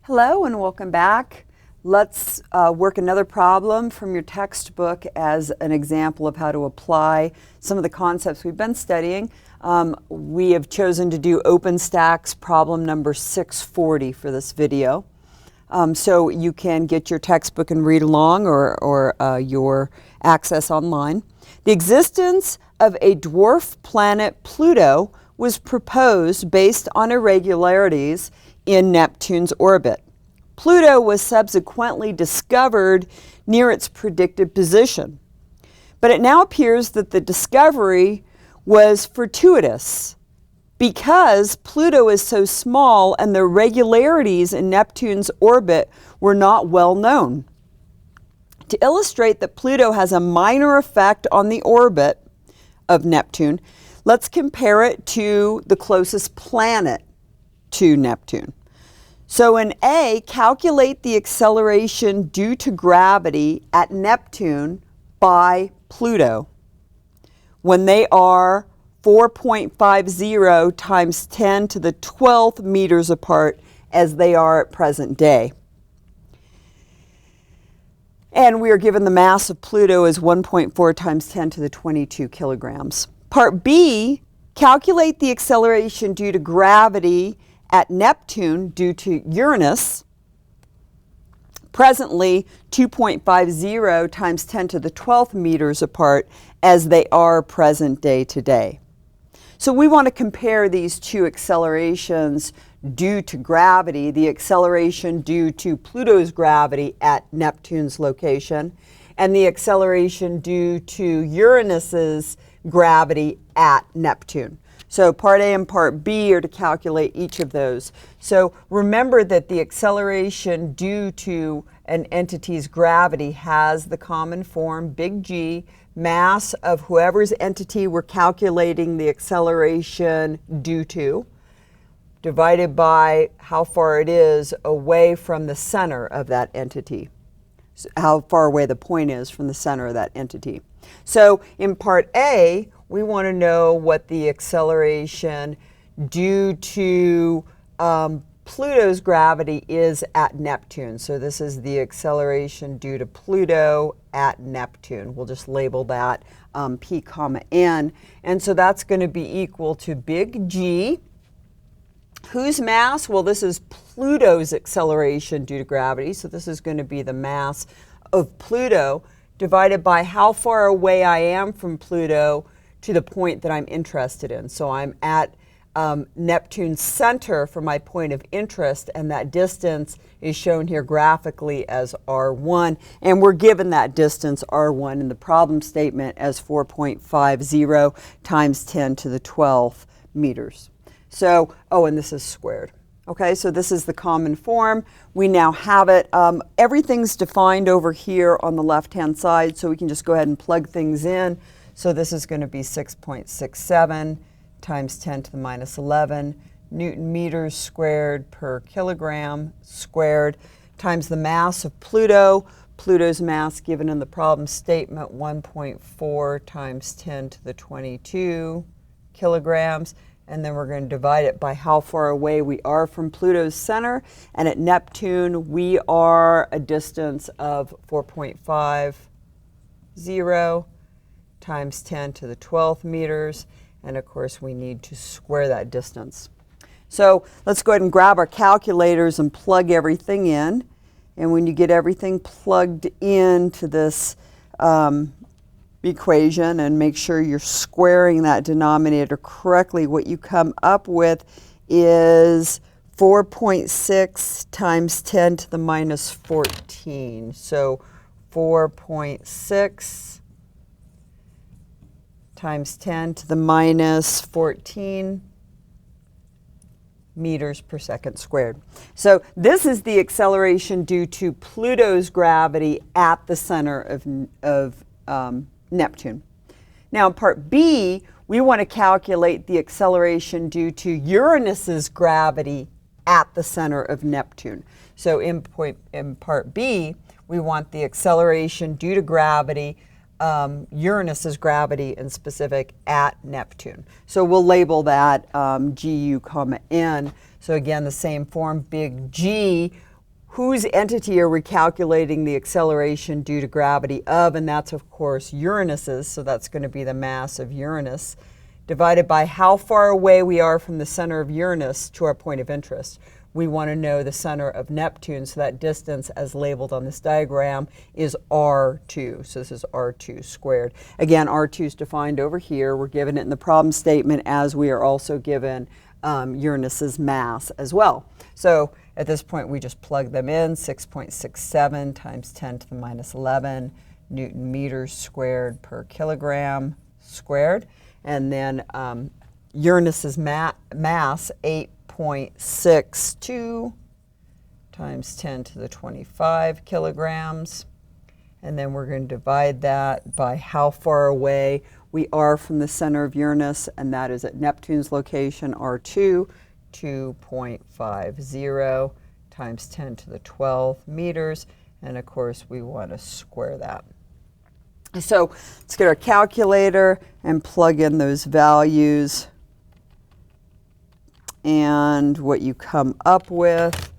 Hello and welcome back. Let's work another problem from your textbook as an example of how to apply some of the concepts we've been studying. We have chosen to do OpenStax problem number 640 for this video. So you can get your textbook and read along or your access online. The existence of a dwarf planet Pluto was proposed based on irregularities in Neptune's orbit. Pluto was subsequently discovered near its predicted position. But it now appears that the discovery was fortuitous because Pluto is so small and the irregularities in Neptune's orbit were not well known. To illustrate that Pluto has a minor effect on the orbit of Neptune, let's compare it to the closest planet to Neptune. So in A, calculate the acceleration due to gravity at Neptune by Pluto when they are 4.50 times 10 to the 12th meters apart as they are at present day. And we are given the mass of Pluto as 1.4 times 10 to the 22 kilograms. Part B, calculate the acceleration due to gravity at Neptune due to Uranus, presently 2.50 times 10 to the 12th meters apart as they are present day today. So we want to compare these two accelerations due to gravity, the acceleration due to Pluto's gravity at Neptune's location, and the acceleration due to Uranus's gravity at Neptune. So part A and part B are to calculate each of those. So remember that the acceleration due to an entity's gravity has the common form, big G, mass of whoever's entity we're calculating the acceleration due to, divided by how far it is away from the center of that entity, so how far away the point is from the center of that entity. So in part A, we want to know what the acceleration due to Pluto's gravity is at Neptune. So this is the acceleration due to Pluto at Neptune. We'll just label that P comma N. And so that's going to be equal to big G. Whose mass? Well, this is Pluto's acceleration due to gravity. So this is going to be the mass of Pluto divided by how far away I am from Pluto to the point that I'm interested in. So I'm at Neptune's center for my point of interest, and that distance is shown here graphically as R1, and we're given that distance R1 in the problem statement as 4.50 times 10 to the 12th meters. So, and this is squared. Okay, so this is the common form. We now have it. Everything's defined over here on the left-hand side, so we can just go ahead and plug things in. So this is going to be 6.67 times 10 to the minus 11 Newton meters squared per kilogram squared times the mass of Pluto. Pluto's mass given in the problem statement, 1.4 times 10 to the 22 kilograms. And then we're going to divide it by how far away we are from Pluto's center. And at Neptune, we are a distance of 4.50 times 10 to the 12th meters. And of course, we need to square that distance. So let's go ahead and grab our calculators and plug everything in. And when you get everything plugged into this equation and make sure you're squaring that denominator correctly, what you come up with is 4.6 times 10 to the minus 14. So 4.6 times 10 to the minus 14 meters per second squared. So this is the acceleration due to Pluto's gravity at the center of Neptune. Now in part B, we want to calculate the acceleration due to Uranus's gravity at the center of Neptune. So in part B, we want the acceleration due to gravity, Uranus's gravity in specific at Neptune. So we'll label that GU comma N. So again, the same form, big G whose entity are we calculating the acceleration due to gravity of? And that's, of course, Uranus's. So that's going to be the mass of Uranus divided by how far away we are from the center of Uranus to our point of interest. We want to know the center of Neptune, so that distance as labeled on this diagram is R2. So this is R2 squared. Again, R2 is defined over here. We're given it in the problem statement as we are also given Uranus's mass as well. So at this point we just plug them in, 6.67 times 10 to the minus 11 Newton meters squared per kilogram squared. And then Uranus's mass, 8.62 times 10 to the 25 kilograms. And then we're going to divide that by how far away we are from the center of Uranus, and that is at Neptune's location, R2, 2.50 times 10 to the 12 meters. And of course, we want to square that. So let's get our calculator and plug in those values. And what you come up with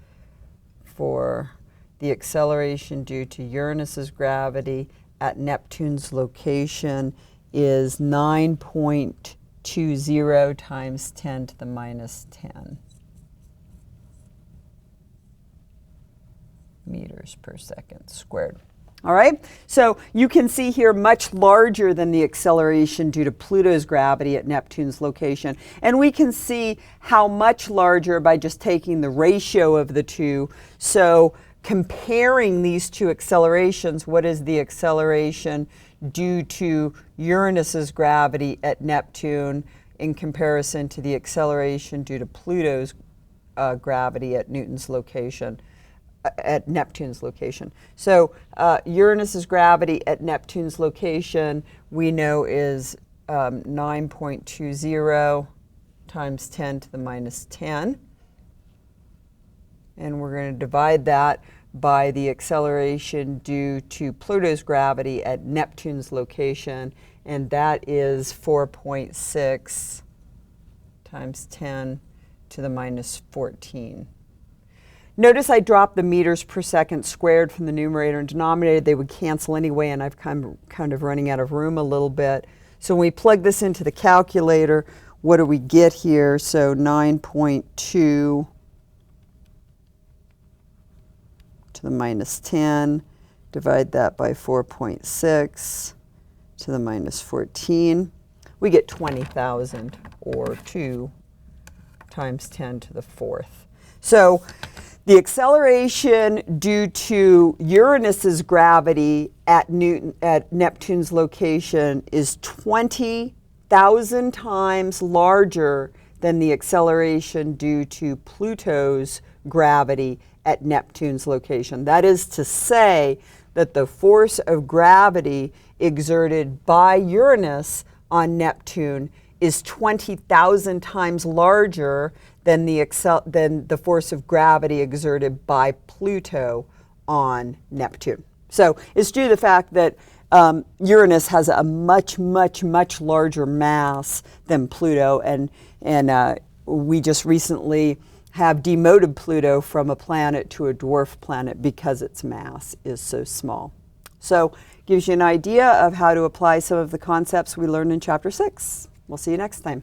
for the acceleration due to Uranus's gravity at Neptune's location is 9.20 times 10 to the minus 10 meters per second squared. All right, so you can see here much larger than the acceleration due to Pluto's gravity at Neptune's location. And we can see how much larger by just taking the ratio of the two. So comparing these two accelerations, what is the acceleration due to Uranus's gravity at Neptune in comparison to the acceleration due to Pluto's gravity at Neptune's location? So Uranus's gravity at Neptune's location we know is 9.20 times 10 to the minus 10. And we're going to divide that by the acceleration due to Pluto's gravity at Neptune's location, and that is 4.6 times 10 to the minus 14. Notice I dropped the meters per second squared from the numerator and denominator. They would cancel anyway, and I've kind of running out of room a little bit. So when we plug this into the calculator, what do we get here? So 9.2 to the minus 10, divide that by 4.6 to the minus 14. We get 20,000, or 2 times 10 to the fourth. So the acceleration due to Uranus's gravity at Neptune's location is 20,000 times larger than the acceleration due to Pluto's gravity at Neptune's location. That is to say that the force of gravity exerted by Uranus on Neptune is 20,000 times larger than the force of gravity exerted by Pluto on Neptune. So it's due to the fact that Uranus has a much, much, much larger mass than Pluto, and we just recently have demoted Pluto from a planet to a dwarf planet because its mass is so small. So gives you an idea of how to apply some of the concepts we learned in Chapter 6. We'll see you next time.